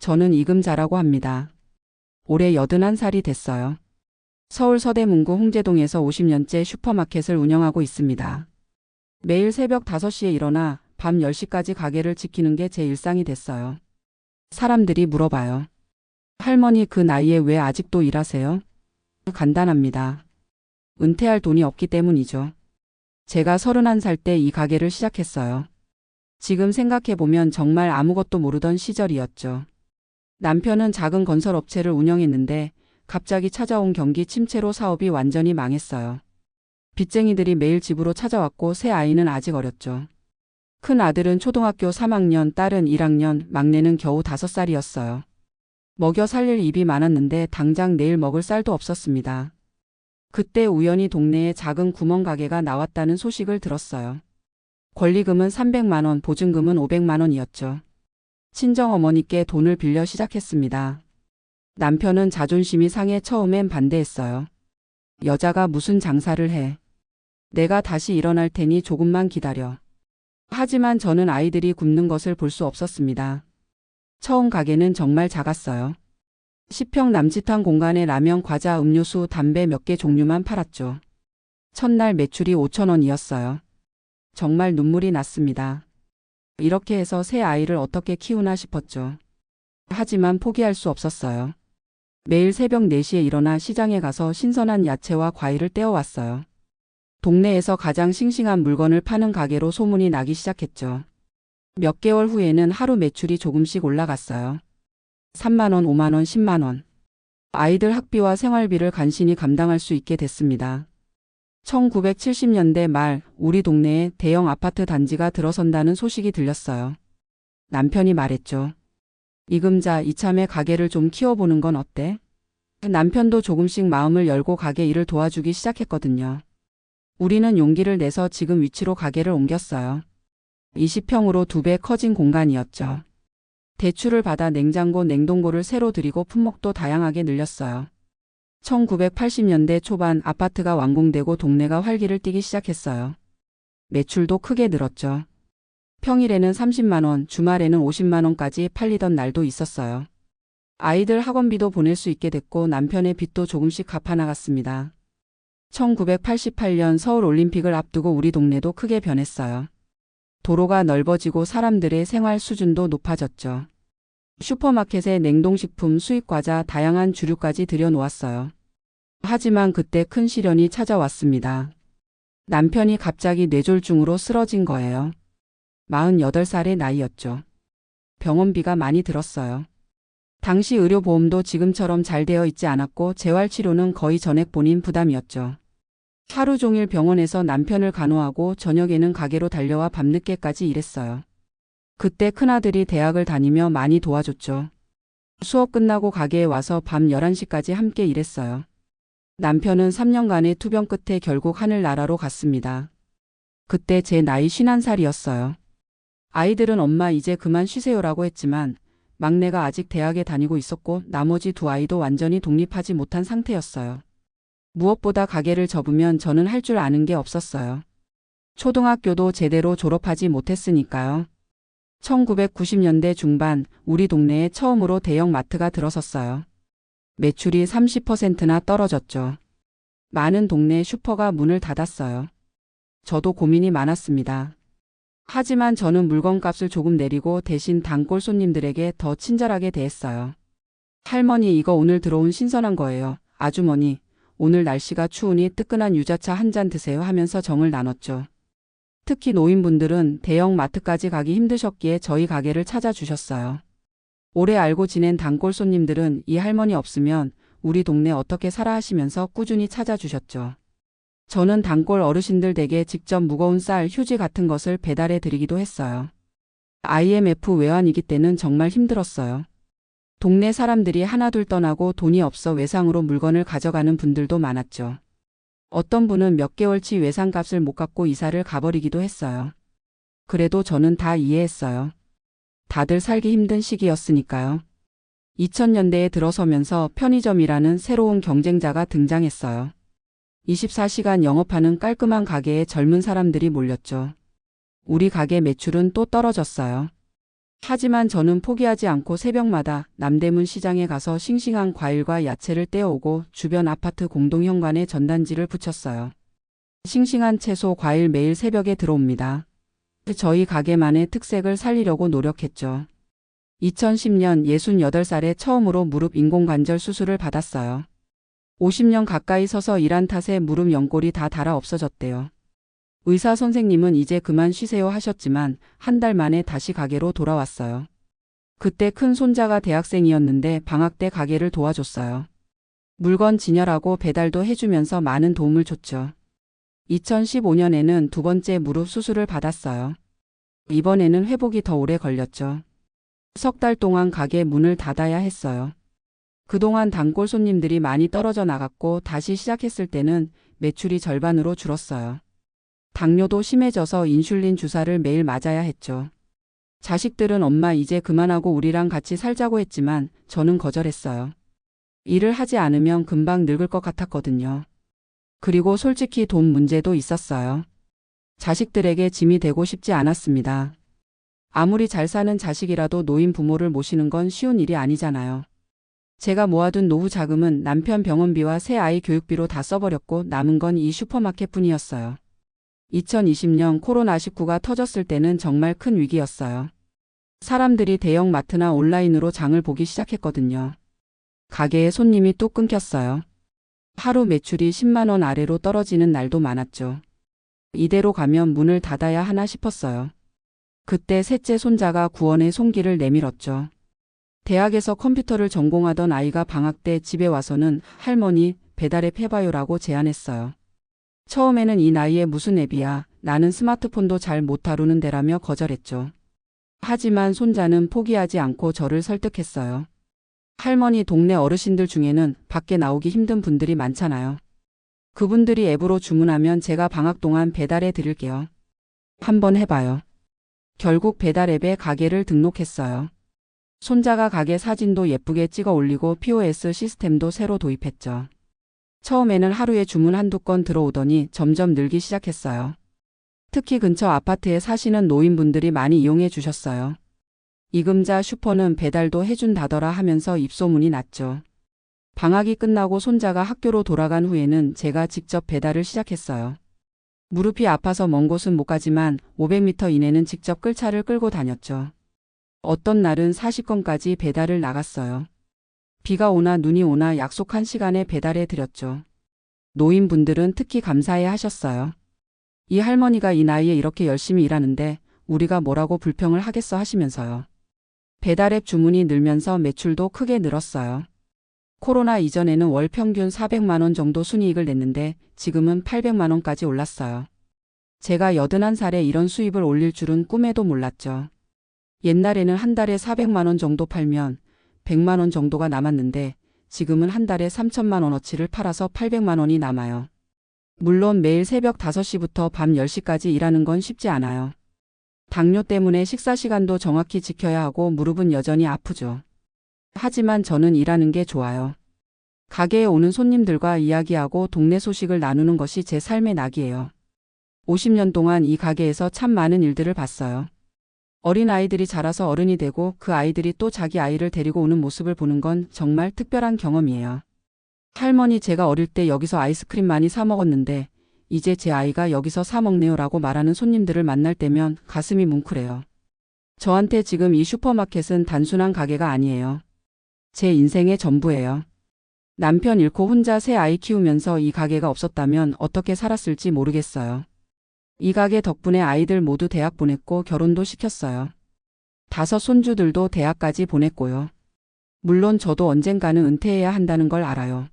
저는 이금자라고 합니다. 올해 81살이 됐어요. 서울 서대문구 홍제동에서 50년째 슈퍼마켓을 운영하고 있습니다. 매일 새벽 5시에 일어나 밤 10시까지 가게를 지키는 게 제 일상이 됐어요. 사람들이 물어봐요. 할머니 그 나이에 왜 아직도 일하세요? 간단합니다. 은퇴할 돈이 없기 때문이죠. 제가 31살 때 이 가게를 시작했어요. 지금 생각해보면 정말 아무것도 모르던 시절이었죠. 남편은 작은 건설업체를 운영했는데 갑자기 찾아온 경기 침체로 사업이 완전히 망했어요. 빚쟁이들이 매일 집으로 찾아왔고 새 아이는 아직 어렸죠. 큰 아들은 초등학교 3학년, 딸은 1학년, 막내는 겨우 5살이었어요. 먹여 살릴 입이 많았는데 당장 내일 먹을 쌀도 없었습니다. 그때 우연히 동네에 작은 구멍 가게가 나왔다는 소식을 들었어요. 권리금은 300만 원, 보증금은 500만 원이었죠. 친정어머니께 돈을 빌려 시작했습니다. 남편은 자존심이 상해 처음엔 반대했어요. 여자가 무슨 장사를 해. 내가 다시 일어날 테니 조금만 기다려. 하지만 저는 아이들이 굶는 것을 볼 수 없었습니다. 처음 가게는 정말 작았어요. 10평 남짓한 공간에 라면, 과자, 음료수, 담배 몇 개 종류만 팔았죠. 첫날 매출이 5천 원이었어요. 정말 눈물이 났습니다. 이렇게 해서 새 아이를 어떻게 키우나 싶었죠. 하지만 포기할 수 없었어요. 매일 새벽 4시에 일어나 시장에 가서 신선한 야채와 과일을 떼어왔어요. 동네에서 가장 싱싱한 물건을 파는 가게로 소문이 나기 시작했죠. 몇 개월 후에는 하루 매출이 조금씩 올라갔어요. 3만 원, 5만 원, 10만 원. 아이들 학비와 생활비를 간신히 감당할 수 있게 됐습니다. 1970년대 말 우리 동네에 대형 아파트 단지가 들어선다는 소식이 들렸어요. 남편이 말했죠. 이금자 이참에 가게를 좀 키워보는 건 어때? 남편도 조금씩 마음을 열고 가게 일을 도와주기 시작했거든요. 우리는 용기를 내서 지금 위치로 가게를 옮겼어요. 20평으로 2배 커진 공간이었죠. 대출을 받아 냉장고, 냉동고를 새로 들이고 품목도 다양하게 늘렸어요. 1980년대 초반 아파트가 완공되고 동네가 활기를 띠기 시작했어요. 매출도 크게 늘었죠. 평일에는 30만 원, 주말에는 50만 원까지 팔리던 날도 있었어요. 아이들 학원비도 보낼 수 있게 됐고 남편의 빚도 조금씩 갚아나갔습니다. 1988년 서울올림픽을 앞두고 우리 동네도 크게 변했어요. 도로가 넓어지고 사람들의 생활 수준도 높아졌죠. 슈퍼마켓에 냉동식품, 수입과자, 다양한 주류까지 들여놓았어요. 하지만 그때 큰 시련이 찾아왔습니다. 남편이 갑자기 뇌졸중으로 쓰러진 거예요. 48살의 나이였죠. 병원비가 많이 들었어요. 당시 의료보험도 지금처럼 잘 되어 있지 않았고 재활치료는 거의 전액 본인 부담이었죠. 하루 종일 병원에서 남편을 간호하고 저녁에는 가게로 달려와 밤늦게까지 일했어요. 그때 큰아들이 대학을 다니며 많이 도와줬죠. 수업 끝나고 가게에 와서 밤 11시까지 함께 일했어요. 남편은 3년간의 투병 끝에 결국 하늘나라로 갔습니다. 그때 제 나이 51살이었어요. 아이들은 엄마 이제 그만 쉬세요라고 했지만 막내가 아직 대학에 다니고 있었고 나머지 두 아이도 완전히 독립하지 못한 상태였어요. 무엇보다 가게를 접으면 저는 할 줄 아는 게 없었어요. 초등학교도 제대로 졸업하지 못했으니까요. 1990년대 중반 우리 동네에 처음으로 대형 마트가 들어섰어요. 매출이 30%나 떨어졌죠. 많은 동네 슈퍼가 문을 닫았어요. 저도 고민이 많았습니다. 하지만 저는 물건값을 조금 내리고 대신 단골 손님들에게 더 친절하게 대했어요. 할머니 이거 오늘 들어온 신선한 거예요. 아주머니 오늘 날씨가 추우니 뜨끈한 유자차 한 잔 드세요 하면서 정을 나눴죠. 특히 노인분들은 대형 마트까지 가기 힘드셨기에 저희 가게를 찾아주셨어요. 오래 알고 지낸 단골 손님들은 이 할머니 없으면 우리 동네 어떻게 살아 하시면서 꾸준히 찾아주셨죠. 저는 단골 어르신들 댁에 직접 무거운 쌀, 휴지 같은 것을 배달해 드리기도 했어요. IMF 외환위기 때는 정말 힘들었어요. 동네 사람들이 하나둘 떠나고 돈이 없어 외상으로 물건을 가져가는 분들도 많았죠. 어떤 분은 몇 개월치 외상값을 못 갚고 이사를 가버리기도 했어요. 그래도 저는 다 이해했어요. 다들 살기 힘든 시기였으니까요. 2000년대에 들어서면서 편의점이라는 새로운 경쟁자가 등장했어요. 24시간 영업하는 깔끔한 가게에 젊은 사람들이 몰렸죠. 우리 가게 매출은 또 떨어졌어요. 하지만 저는 포기하지 않고 새벽마다 남대문 시장에 가서 싱싱한 과일과 야채를 떼어오고 주변 아파트 공동현관에 전단지를 붙였어요. 싱싱한 채소, 과일 매일 새벽에 들어옵니다. 저희 가게만의 특색을 살리려고 노력했죠. 2010년 68살에 처음으로 무릎 인공관절 수술을 받았어요. 50년 가까이 서서 일한 탓에 무릎 연골이 다 닳아 없어졌대요. 의사 선생님은 이제 그만 쉬세요 하셨지만 한 달 만에 다시 가게로 돌아왔어요. 그때 큰 손자가 대학생이었는데 방학 때 가게를 도와줬어요. 물건 진열하고 배달도 해주면서 많은 도움을 줬죠. 2015년에는 두 번째 무릎 수술을 받았어요. 이번에는 회복이 더 오래 걸렸죠. 석 달 동안 가게 문을 닫아야 했어요. 그동안 단골 손님들이 많이 떨어져 나갔고 다시 시작했을 때는 매출이 절반으로 줄었어요. 당뇨도 심해져서 인슐린 주사를 매일 맞아야 했죠. 자식들은 엄마 이제 그만하고 우리랑 같이 살자고 했지만 저는 거절했어요. 일을 하지 않으면 금방 늙을 것 같았거든요. 그리고 솔직히 돈 문제도 있었어요. 자식들에게 짐이 되고 싶지 않았습니다. 아무리 잘 사는 자식이라도 노인 부모를 모시는 건 쉬운 일이 아니잖아요. 제가 모아둔 노후 자금은 남편 병원비와 새 아이 교육비로 다 써버렸고 남은 건 이 슈퍼마켓뿐이었어요. 2020년 코로나19가 터졌을 때는 정말 큰 위기였어요. 사람들이 대형 마트나 온라인으로 장을 보기 시작했거든요. 가게에 손님이 뚝 끊겼어요. 하루 매출이 10만 원 아래로 떨어지는 날도 많았죠. 이대로 가면 문을 닫아야 하나 싶었어요. 그때 셋째 손자가 구원의 손길을 내밀었죠. 대학에서 컴퓨터를 전공하던 아이가 방학 때 집에 와서는 할머니 배달앱 해봐요라고 제안했어요. 처음에는 이 나이에 무슨 앱이야, 나는 스마트폰도 잘 못 다루는데라며 거절했죠. 하지만 손자는 포기하지 않고 저를 설득했어요. 할머니, 동네 어르신들 중에는 밖에 나오기 힘든 분들이 많잖아요. 그분들이 앱으로 주문하면 제가 방학 동안 배달해 드릴게요. 한번 해봐요. 결국 배달앱에 가게를 등록했어요. 손자가 가게 사진도 예쁘게 찍어 올리고 POS 시스템도 새로 도입했죠. 처음에는 하루에 주문 한두 건 들어오더니 점점 늘기 시작했어요. 특히 근처 아파트에 사시는 노인분들이 많이 이용해 주셨어요. 이금자 슈퍼는 배달도 해준다더라 하면서 입소문이 났죠. 방학이 끝나고 손자가 학교로 돌아간 후에는 제가 직접 배달을 시작했어요. 무릎이 아파서 먼 곳은 못 가지만 500m 이내는 직접 끌차를 끌고 다녔죠. 어떤 날은 40건까지 배달을 나갔어요. 비가 오나 눈이 오나 약속한 시간에 배달해 드렸죠. 노인분들은 특히 감사해 하셨어요. 이 할머니가 이 나이에 이렇게 열심히 일하는데 우리가 뭐라고 불평을 하겠어 하시면서요. 배달앱 주문이 늘면서 매출도 크게 늘었어요. 코로나 이전에는 월 평균 400만 원 정도 순이익을 냈는데 지금은 800만 원까지 올랐어요. 제가 81살에 이런 수입을 올릴 줄은 꿈에도 몰랐죠. 옛날에는 한 달에 400만 원 정도 팔면 100만 원 정도가 남았는데 지금은 한 달에 3천만 원어치를 팔아서 800만 원이 남아요. 물론 매일 새벽 5시부터 밤 10시까지 일하는 건 쉽지 않아요. 당뇨 때문에 식사 시간도 정확히 지켜야 하고 무릎은 여전히 아프죠. 하지만 저는 일하는 게 좋아요. 가게에 오는 손님들과 이야기하고 동네 소식을 나누는 것이 제 삶의 낙이에요. 50년 동안 이 가게에서 참 많은 일들을 봤어요. 어린 아이들이 자라서 어른이 되고 그 아이들이 또 자기 아이를 데리고 오는 모습을 보는 건 정말 특별한 경험이에요. 할머니, 제가 어릴 때 여기서 아이스크림 많이 사 먹었는데 이제 제 아이가 여기서 사 먹네요 라고 말하는 손님들을 만날 때면 가슴이 뭉클해요. 저한테 지금 이 슈퍼마켓은 단순한 가게가 아니에요. 제 인생의 전부예요. 남편 잃고 혼자 새 아이 키우면서 이 가게가 없었다면 어떻게 살았을지 모르겠어요. 이 가게 덕분에 아이들 모두 대학 보냈고 결혼도 시켰어요. 5 손주들도 대학까지 보냈고요. 물론 저도 언젠가는 은퇴해야 한다는 걸 알아요.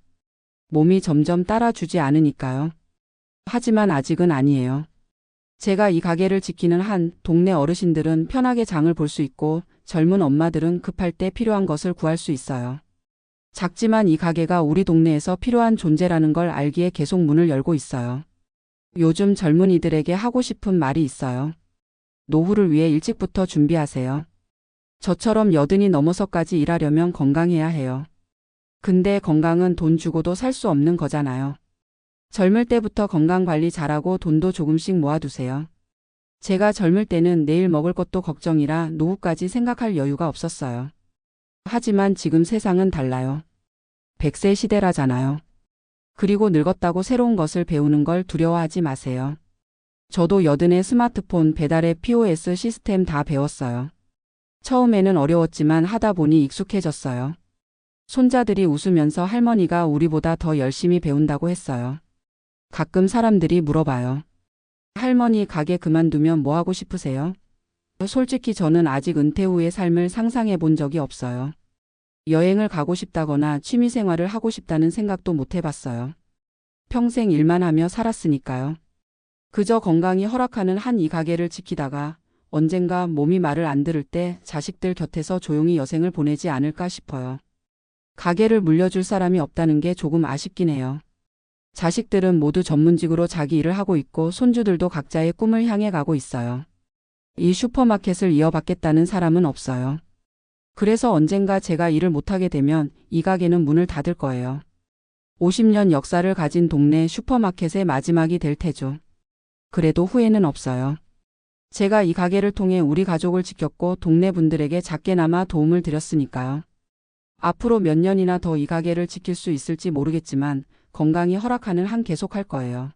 몸이 점점 따라주지 않으니까요. 하지만 아직은 아니에요. 제가 이 가게를 지키는 한 동네 어르신들은 편하게 장을 볼 수 있고 젊은 엄마들은 급할 때 필요한 것을 구할 수 있어요. 작지만 이 가게가 우리 동네에서 필요한 존재라는 걸 알기에 계속 문을 열고 있어요. 요즘 젊은이들에게 하고 싶은 말이 있어요. 노후를 위해 일찍부터 준비하세요. 저처럼 80이 넘어서까지 일하려면 건강해야 해요. 근데 건강은 돈 주고도 살 수 없는 거잖아요. 젊을 때부터 건강 관리 잘하고 돈도 조금씩 모아두세요. 제가 젊을 때는 내일 먹을 것도 걱정이라 노후까지 생각할 여유가 없었어요. 하지만 지금 세상은 달라요. 100세 시대라잖아요. 그리고 늙었다고 새로운 것을 배우는 걸 두려워하지 마세요. 저도 여든의 스마트폰, 배달의 POS 시스템 다 배웠어요. 처음에는 어려웠지만 하다 보니 익숙해졌어요. 손자들이 웃으면서 할머니가 우리보다 더 열심히 배운다고 했어요. 가끔 사람들이 물어봐요. 할머니 가게 그만두면 뭐 하고 싶으세요? 솔직히 저는 아직 은퇴 후의 삶을 상상해 본 적이 없어요. 여행을 가고 싶다거나 취미 생활을 하고 싶다는 생각도 못 해봤어요. 평생 일만 하며 살았으니까요. 그저 건강이 허락하는 한 이 가게를 지키다가 언젠가 몸이 말을 안 들을 때 자식들 곁에서 조용히 여생을 보내지 않을까 싶어요. 가게를 물려줄 사람이 없다는 게 조금 아쉽긴 해요. 자식들은 모두 전문직으로 자기 일을 하고 있고 손주들도 각자의 꿈을 향해 가고 있어요. 이 슈퍼마켓을 이어받겠다는 사람은 없어요. 그래서 언젠가 제가 일을 못하게 되면 이 가게는 문을 닫을 거예요. 50년 역사를 가진 동네 슈퍼마켓의 마지막이 될 테죠. 그래도 후회는 없어요. 제가 이 가게를 통해 우리 가족을 지켰고 동네 분들에게 작게나마 도움을 드렸으니까요. 앞으로 몇 년이나 더 이 가게를 지킬 수 있을지 모르겠지만 건강이 허락하는 한 계속할 거예요.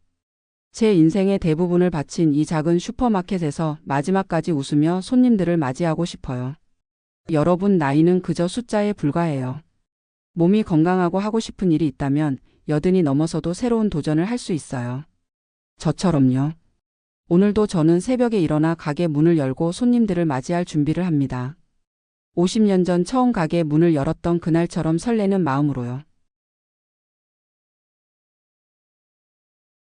제 인생의 대부분을 바친 이 작은 슈퍼마켓에서 마지막까지 웃으며 손님들을 맞이하고 싶어요. 여러분, 나이는 그저 숫자에 불과해요. 몸이 건강하고 하고 싶은 일이 있다면 여든이 넘어서도 새로운 도전을 할 수 있어요. 저처럼요. 오늘도 저는 새벽에 일어나 가게 문을 열고 손님들을 맞이할 준비를 합니다. 50년 전 처음 가게 문을 열었던 그날처럼 설레는 마음으로요.